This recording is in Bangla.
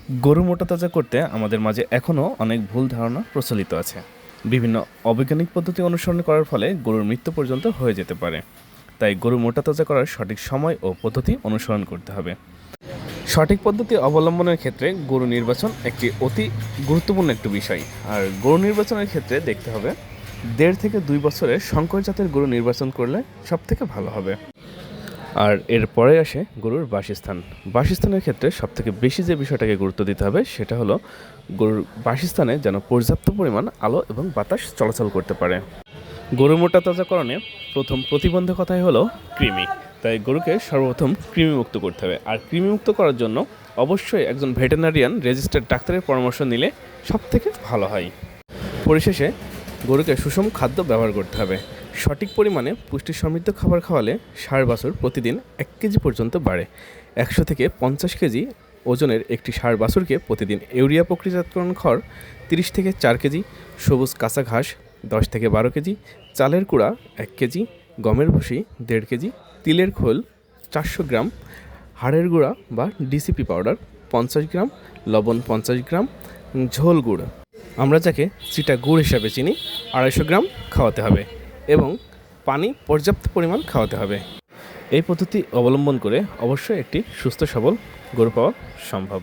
গরু মোটা তাজা করতে আমাদের মাঝে এখনও অনেক ভুল ধারণা প্রচলিত আছে। বিভিন্ন অবৈজ্ঞানিক পদ্ধতি অনুসরণ করার ফলে গরুর মৃত্যু পর্যন্ত হয়ে যেতে পারে। তাই গরু মোটা তাজা করার সঠিক সময় ও পদ্ধতি অনুসরণ করতে হবে। সঠিক পদ্ধতি অবলম্বনের ক্ষেত্রে গরু নির্বাচন একটি অতি গুরুত্বপূর্ণ একটি বিষয়। আর গরু নির্বাচনের ক্ষেত্রে দেখতে হবে 1.5 থেকে 2 বছরের সংকর জাতের গরু নির্বাচন করলে সবথেকে ভালো হবে। আর এরপরে আসে গরুর বাসস্থান। বাসস্থানের ক্ষেত্রে সবথেকে বেশি যে বিষয়টাকে গুরুত্ব দিতে হবে সেটা হলো গরুর বাসস্থানে যেন পর্যাপ্ত পরিমাণ আলো এবং বাতাস চলাচল করতে পারে। গরু মোটা তাজাকরণে প্রথম প্রতিবন্ধকতাই হলো কৃমি। তাই গরুকে সর্বপ্রথম কৃমিমুক্ত করতে হবে। আর কৃমিমুক্ত করার জন্য অবশ্যই একজন ভেটেরিনারিয়ান রেজিস্টার্ড ডাক্তারের পরামর্শ নিলে সবথেকে ভালো হয়। পরিশেষে গরুকে সুষম খাদ্য ব্যবহার করতে হবে। সঠিক পরিমাণে পুষ্টি সমৃদ্ধ খাবার খাওয়ালে ষাঁড় বাছুর প্রতিদিন 1 কেজি পর্যন্ত বাড়ে। 100 থেকে 50 কেজি ওজনের একটি ষাঁড় বাছুরকে প্রতিদিন ইউরিয়া প্রক্রিয়াজাতকরণ খড় 30 থেকে 4 কেজি, সবুজ কাঁচা ঘাস 10 থেকে 12 কেজি, চালের কুড়া 1 কেজি, গমের ভুসি 1.5 কেজি, তিলের খোল 400 গ্রাম, হাড়ের গুঁড়া বা ডিসিপি পাউডার 50 গ্রাম, লবণ 50 গ্রাম, ঝোল গুঁড়ো আমরা যাকে চিটা গুড় হিসাবে চিনি 250 গ্রাম খাওয়াতে হবে এবং পানি পর্যাপ্ত পরিমাণ খাওয়াতে হবে। এই পদ্ধতি অবলম্বন করে অবশ্যই একটি সুস্থ সবল গরু পাওয়া সম্ভব।